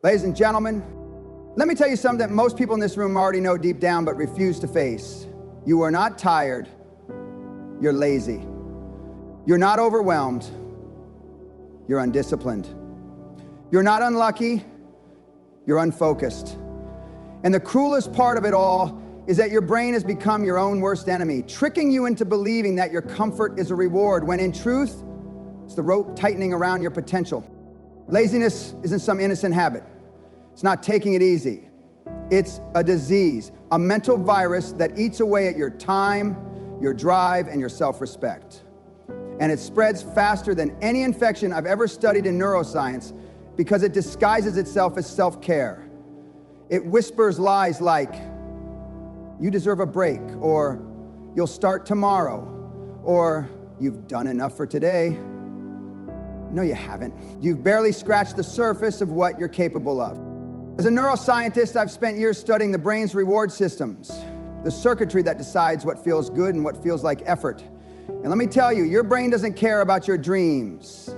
Ladies and gentlemen, let me tell you something that most people in this room already know deep down but refuse to face. You are not tired, you're lazy. You're not overwhelmed, you're undisciplined. You're not unlucky, you're unfocused. And the cruelest part of it all is that your brain has become your own worst enemy, tricking you into believing that your comfort is a reward, when in truth, it's the rope tightening around your potential. Laziness isn't some innocent habit. It's not taking it easy. It's a disease, a mental virus that eats away at your time, your drive, and your self-respect. And it spreads faster than any infection I've ever studied in neuroscience because it disguises itself as self-care. It whispers lies like, you deserve a break, or you'll start tomorrow, or you've done enough for today. No, you haven't. You've barely scratched the surface of what you're capable of. As a neuroscientist, I've spent years studying the brain's reward systems, the circuitry that decides what feels good and what feels like effort. And let me tell you, your brain doesn't care about your dreams.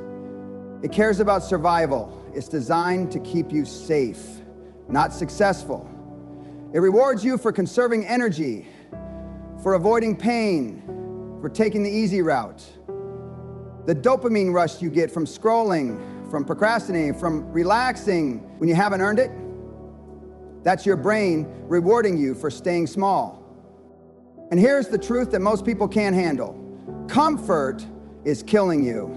It cares about survival. It's designed to keep you safe, not successful. It rewards you for conserving energy, for avoiding pain, for taking the easy route. The dopamine rush you get from scrolling, from procrastinating, from relaxing when you haven't earned it, that's your brain rewarding you for staying small. And here's the truth that most people can't handle. Comfort is killing you.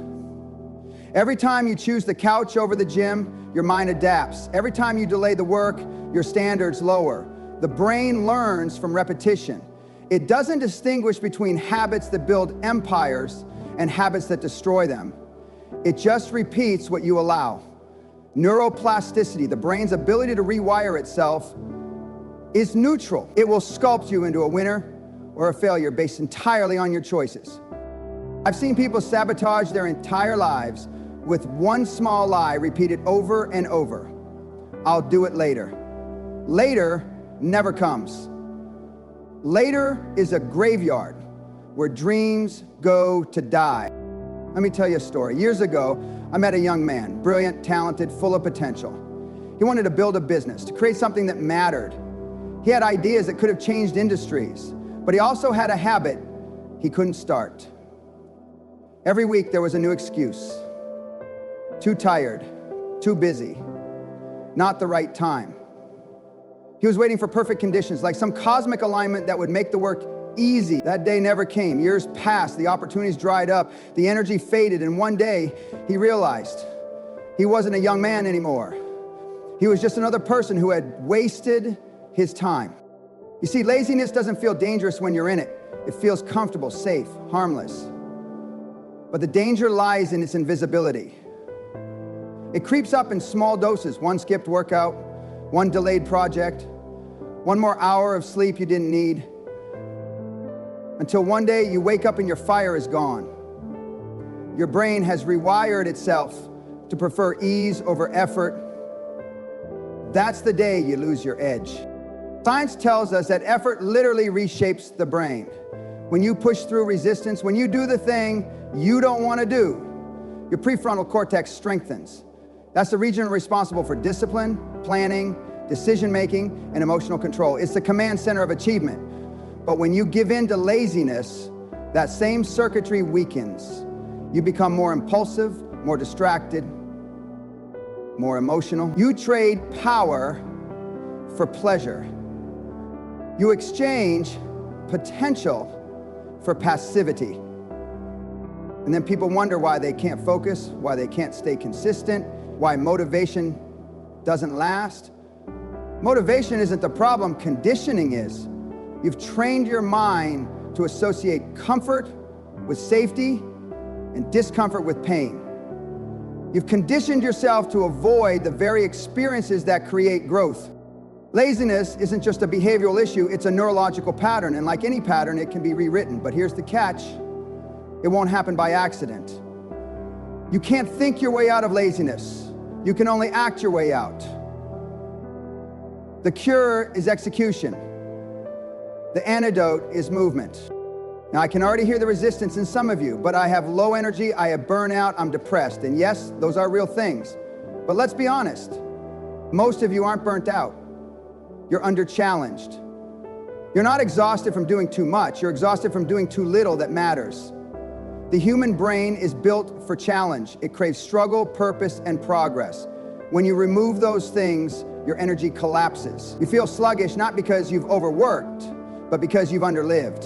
Every time you choose the couch over the gym, your mind adapts. Every time you delay the work, your standards lower. The brain learns from repetition. It doesn't distinguish between habits that build empires and habits that destroy them. It just repeats what you allow. Neuroplasticity, the brain's ability to rewire itself, is neutral. It will sculpt you into a winner or a failure based entirely on your choices. I've seen people sabotage their entire lives with one small lie repeated over and over. I'll do it later. Later never comes. Later is a graveyard where dreams go to die. Let me tell you a story. Years ago, I met a young man, brilliant, talented, full of potential. He wanted to build a business, to create something that mattered. He had ideas that could have changed industries, but he also had a habit he couldn't start. Every week there was a new excuse. Too tired, too busy, not the right time. He was waiting for perfect conditions, like some cosmic alignment that would make the work easy. That day never came. Years passed, the opportunities dried up, the energy faded, and one day he realized he wasn't a young man anymore. He was just another person who had wasted his time. You see, laziness doesn't feel dangerous when you're in it. It feels comfortable, safe, harmless. But the danger lies in its invisibility. It creeps up in small doses, one skipped workout, one delayed project, one more hour of sleep you didn't need, until one day you wake up and your fire is gone. Your brain has rewired itself to prefer ease over effort. That's the day you lose your edge. Science tells us that effort literally reshapes the brain. When you push through resistance, when you do the thing you don't want to do, your prefrontal cortex strengthens. That's the region responsible for discipline, planning, decision-making, and emotional control. It's the command center of achievement. But when you give in to laziness, that same circuitry weakens. You become more impulsive, more distracted, more emotional. You trade power for pleasure. You exchange potential for passivity. And then people wonder why they can't focus, why they can't stay consistent, why motivation doesn't last. Motivation isn't the problem, conditioning is. You've trained your mind to associate comfort with safety and discomfort with pain. You've conditioned yourself to avoid the very experiences that create growth. Laziness isn't just a behavioral issue, it's a neurological pattern, and like any pattern, it can be rewritten. But here's the catch, it won't happen by accident. You can't think your way out of laziness. You can only act your way out. The cure is execution. The antidote is movement. Now, I can already hear the resistance in some of you, but I have low energy, I have burnout, I'm depressed. And yes, those are real things. But let's be honest. Most of you aren't burnt out. You're under-challenged. You're not exhausted from doing too much. You're exhausted from doing too little that matters. The human brain is built for challenge. It craves struggle, purpose, and progress. When you remove those things, your energy collapses. You feel sluggish not because you've overworked, but because you've underlived.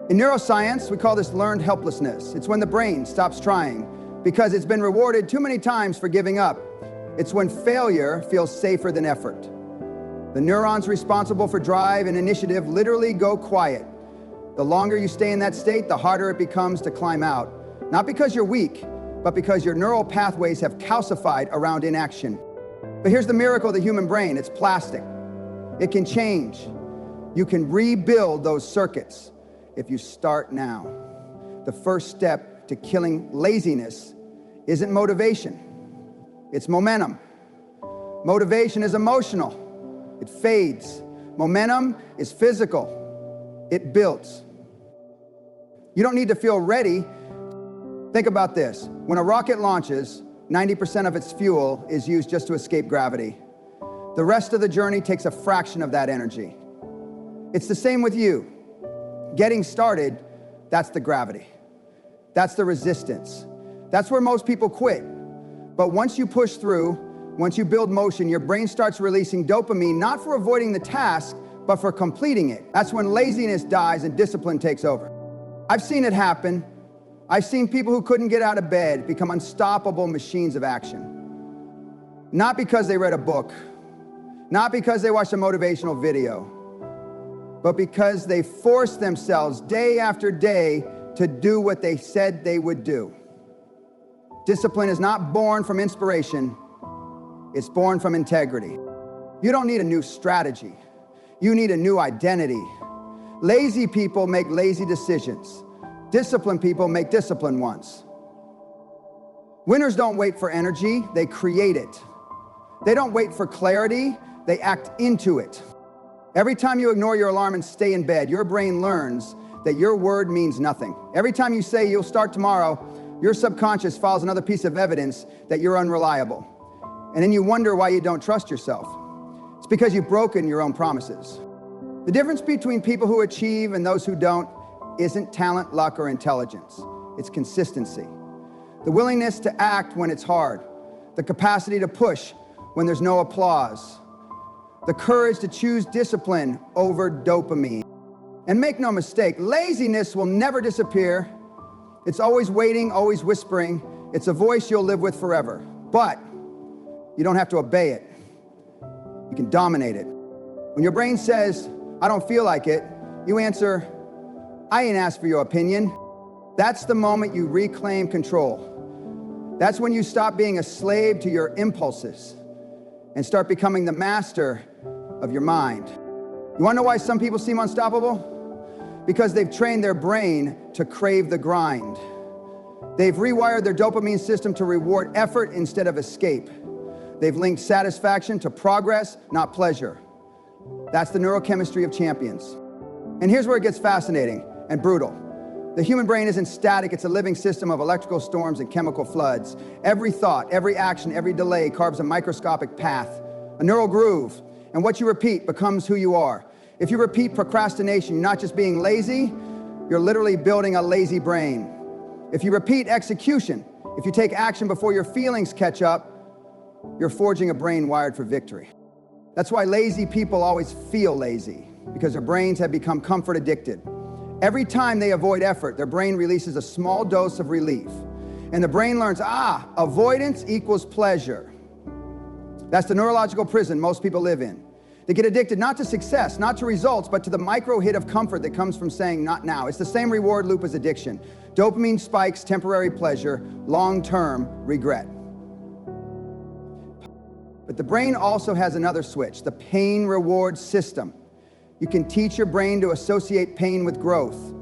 In neuroscience, we call this learned helplessness. It's when the brain stops trying because it's been rewarded too many times for giving up. It's when failure feels safer than effort. The neurons responsible for drive and initiative literally go quiet. The longer you stay in that state, the harder it becomes to climb out. Not because you're weak, but because your neural pathways have calcified around inaction. But here's the miracle of the human brain. It's plastic. It can change. You can rebuild those circuits if you start now. The first step to killing laziness isn't motivation. It's momentum. Motivation is emotional. It fades. Momentum is physical. It builds. You don't need to feel ready. Think about this. When a rocket launches, 90% of its fuel is used just to escape gravity. The rest of the journey takes a fraction of that energy. It's the same with you. Getting started, that's the gravity. That's the resistance. That's where most people quit. But once you push through, once you build motion, your brain starts releasing dopamine, not for avoiding the task, but for completing it. That's when laziness dies and discipline takes over. I've seen it happen. I've seen people who couldn't get out of bed become unstoppable machines of action. Not because they read a book, not because they watched a motivational video, but because they forced themselves day after day to do what they said they would do. Discipline is not born from inspiration, it's born from integrity. You don't need a new strategy. You need a new identity. Lazy people make lazy decisions. Disciplined people make disciplined ones. Winners don't wait for energy, they create it. They don't wait for clarity, they act into it. Every time you ignore your alarm and stay in bed, your brain learns that your word means nothing. Every time you say you'll start tomorrow, your subconscious files another piece of evidence that you're unreliable. And then you wonder why you don't trust yourself. It's because you've broken your own promises. The difference between people who achieve and those who don't isn't talent, luck, or intelligence. It's consistency. The willingness to act when it's hard. The capacity to push when there's no applause. The courage to choose discipline over dopamine. And make no mistake, laziness will never disappear. It's always waiting, always whispering. It's a voice you'll live with forever. But you don't have to obey it. You can dominate it. When your brain says, I don't feel like it, you answer, I ain't asked for your opinion. That's the moment you reclaim control. That's when you stop being a slave to your impulses and start becoming the master of your mind. You wanna know why some people seem unstoppable? Because they've trained their brain to crave the grind. They've rewired their dopamine system to reward effort instead of escape. They've linked satisfaction to progress, not pleasure. That's the neurochemistry of champions. And here's where it gets fascinating and brutal. The human brain isn't static, it's a living system of electrical storms and chemical floods. Every thought, every action, every delay carves a microscopic path, a neural groove, and what you repeat becomes who you are. If you repeat procrastination, you're not just being lazy, you're literally building a lazy brain. If you repeat execution, if you take action before your feelings catch up, you're forging a brain wired for victory. That's why lazy people always feel lazy, because their brains have become comfort addicted. Every time they avoid effort, their brain releases a small dose of relief. And the brain learns, avoidance equals pleasure. That's the neurological prison most people live in. They get addicted not to success, not to results, but to the micro hit of comfort that comes from saying not now. It's the same reward loop as addiction. Dopamine spikes, temporary pleasure, long-term regret. But the brain also has another switch, the pain reward system. You can teach your brain to associate pain with growth.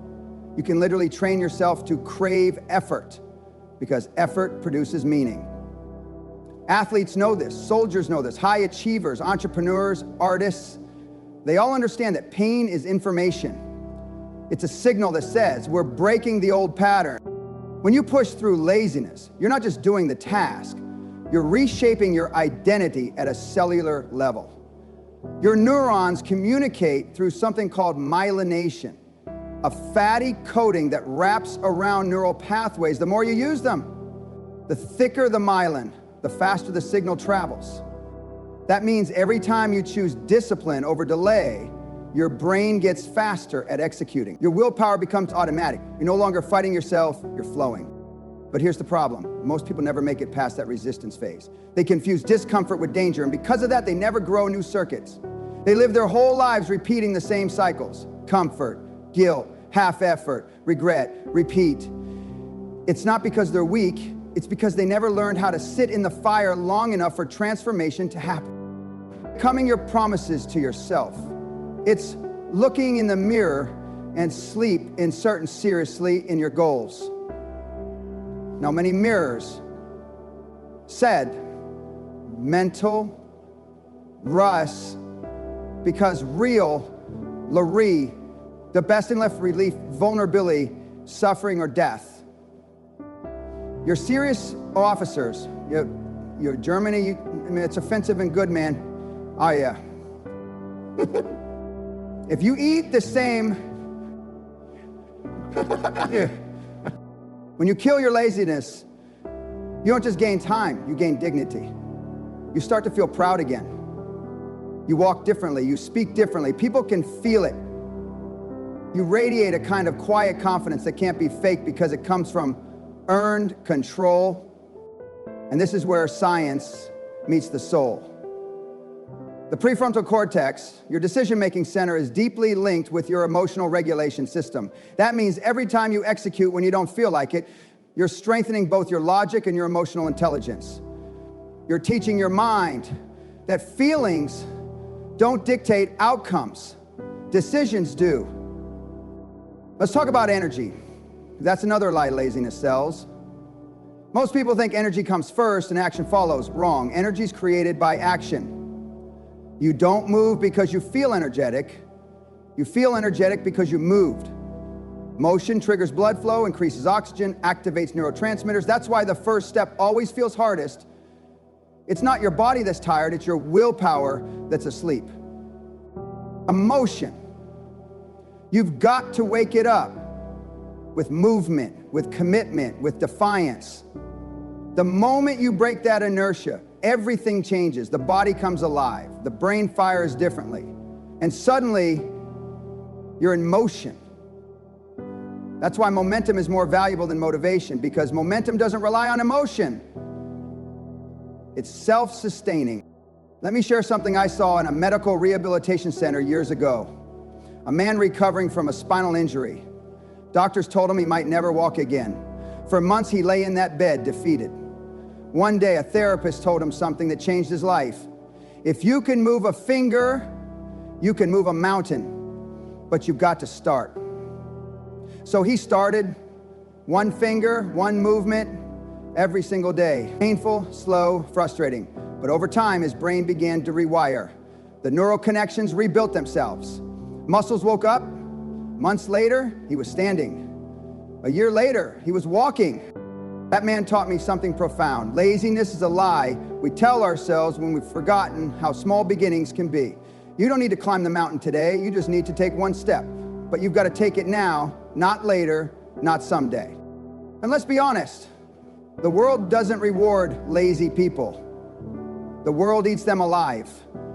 You can literally train yourself to crave effort, because effort produces meaning. Athletes know this, soldiers know this, high achievers, entrepreneurs, artists, they all understand that pain is information. It's a signal that says we're breaking the old pattern. When you push through laziness, you're not just doing the task, You're reshaping your identity at a cellular level. Your neurons communicate through something called myelination, a fatty coating that wraps around neural pathways the more you use them. The thicker the myelin, the faster the signal travels. That means every time you choose discipline over delay, your brain gets faster at executing. Your willpower becomes automatic. You're no longer fighting yourself, you're flowing. But here's the problem. Most people never make it past that resistance phase. They confuse discomfort with danger, and because of that, they never grow new circuits. They live their whole lives repeating the same cycles. Comfort, guilt, half effort, regret, repeat. It's not because they're weak, it's because they never learned how to sit in the fire long enough for transformation to happen. Becoming your promises to yourself. It's looking in the mirror and sleep inserting seriously in your goals. Now, many mirrors said mental Russ because real Larry, the best and left relief, vulnerability, suffering, or death. You're serious officers. You're Germany, I mean, it's offensive and good, man. Oh, yeah. If you eat the same, yeah. When you kill your laziness, you don't just gain time, you gain dignity. You start to feel proud again. You walk differently, you speak differently. People can feel it. You radiate a kind of quiet confidence that can't be faked because it comes from earned control. And this is where science meets the soul. The prefrontal cortex, your decision-making center, is deeply linked with your emotional regulation system. That means every time you execute when you don't feel like it, you're strengthening both your logic and your emotional intelligence. You're teaching your mind that feelings don't dictate outcomes. Decisions do. Let's talk about energy. That's another lie laziness sells. Most people think energy comes first and action follows. Wrong. Energy is created by action. You don't move because you feel energetic. You feel energetic because you moved. Motion triggers blood flow, increases oxygen, activates neurotransmitters. That's why the first step always feels hardest. It's not your body that's tired, it's your willpower that's asleep. Emotion. You've got to wake it up with movement, with commitment, with defiance. The moment you break that inertia, everything changes. The body comes alive. The brain fires differently. And suddenly, you're in motion. That's why momentum is more valuable than motivation, because momentum doesn't rely on emotion. It's self-sustaining. Let me share something I saw in a medical rehabilitation center years ago. A man recovering from a spinal injury. Doctors told him he might never walk again. For months, he lay in that bed, defeated. One day, a therapist told him something that changed his life. If you can move a finger, you can move a mountain, but you've got to start. So he started, one finger, one movement, every single day. Painful, slow, frustrating. But over time, his brain began to rewire. The neural connections rebuilt themselves. Muscles woke up. Months later, he was standing. A year later, he was walking. That man taught me something profound. Laziness is a lie we tell ourselves when we've forgotten how small beginnings can be. You don't need to climb the mountain today, you just need to take one step. But you've got to take it now, not later, not someday. And let's be honest, the world doesn't reward lazy people. The world eats them alive.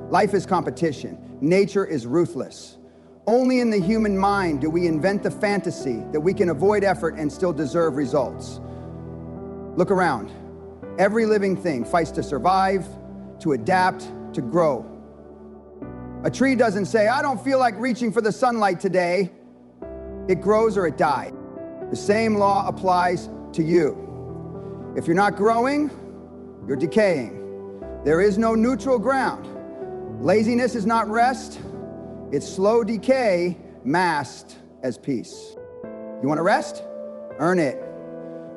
Life is competition. Nature is ruthless. Only in the human mind do we invent the fantasy that we can avoid effort and still deserve results. Look around. Every living thing fights to survive, to adapt, to grow. A tree doesn't say, I don't feel like reaching for the sunlight today. It grows or it dies. The same law applies to you. If you're not growing, you're decaying. There is no neutral ground. Laziness is not rest. It's slow decay masked as peace. You want to rest? Earn it.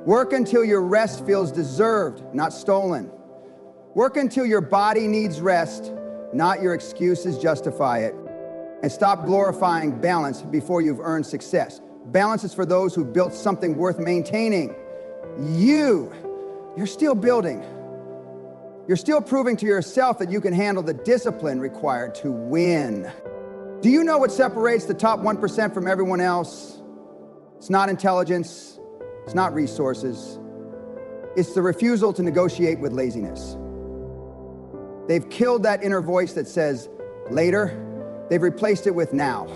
Work until your rest feels deserved, not stolen. Work until your body needs rest, not your excuses justify it. And stop glorifying balance before you've earned success. Balance is for those who built something worth maintaining. You're still building. You're still proving to yourself that you can handle the discipline required to win. Do you know what separates the top 1% from everyone else? It's not intelligence, it's not resources. It's the refusal to negotiate with laziness. They've killed that inner voice that says, later. They've replaced it with now.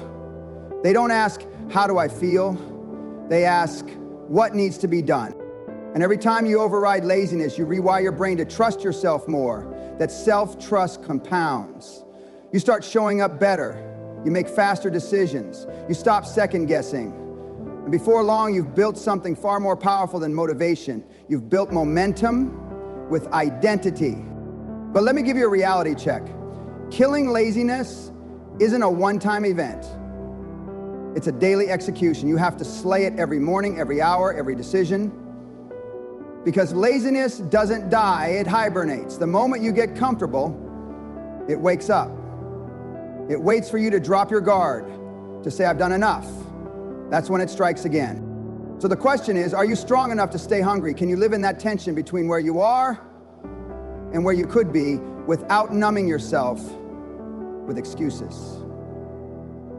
They don't ask, how do I feel? They ask, what needs to be done? And every time you override laziness, you rewire your brain to trust yourself more. That self-trust compounds. You start showing up better. You make faster decisions. You stop second-guessing. And before long, you've built something far more powerful than motivation. You've built momentum with identity. But let me give you a reality check. Killing laziness isn't a one-time event. It's a daily execution. You have to slay it every morning, every hour, every decision. Because laziness doesn't die, it hibernates. The moment you get comfortable, it wakes up. It waits for you to drop your guard, to say, I've done enough. That's when it strikes again. So the question is, are you strong enough to stay hungry? Can you live in that tension between where you are and where you could be without numbing yourself with excuses?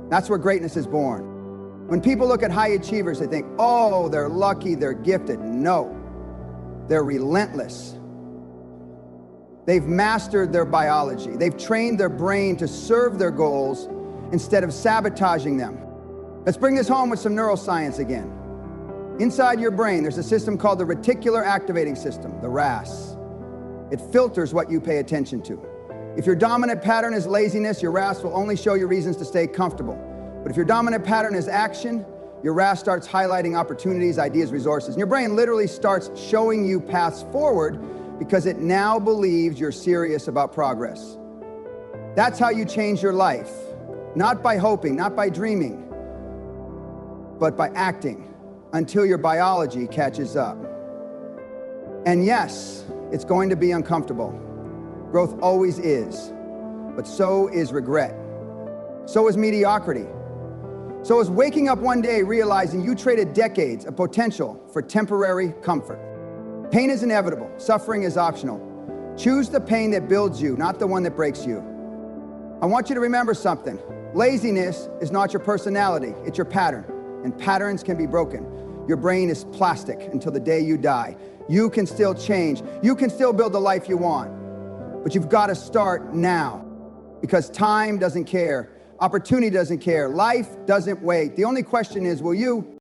That's where greatness is born. When people look at high achievers, they think, oh, they're lucky, they're gifted. No. They're relentless. They've mastered their biology. They've trained their brain to serve their goals instead of sabotaging them. Let's bring this home with some neuroscience again. Inside your brain, there's a system called the reticular activating system, the RAS. It filters what you pay attention to. If your dominant pattern is laziness, your RAS will only show you reasons to stay comfortable. But if your dominant pattern is action, your RAS starts highlighting opportunities, ideas, resources. And your brain literally starts showing you paths forward because it now believes you're serious about progress. That's how you change your life. Not by hoping, not by dreaming, but by acting until your biology catches up. And yes, it's going to be uncomfortable. Growth always is, but so is regret. So is mediocrity. So is waking up one day realizing you traded decades of potential for temporary comfort. Pain is inevitable. Suffering is optional. Choose the pain that builds you, not the one that breaks you. I want you to remember something. Laziness is not your personality, it's your pattern. And patterns can be broken. Your brain is plastic until the day you die. You can still change. You can still build the life you want. But you've got to start now. Because time doesn't care. Opportunity doesn't care. Life doesn't wait. The only question is, will you?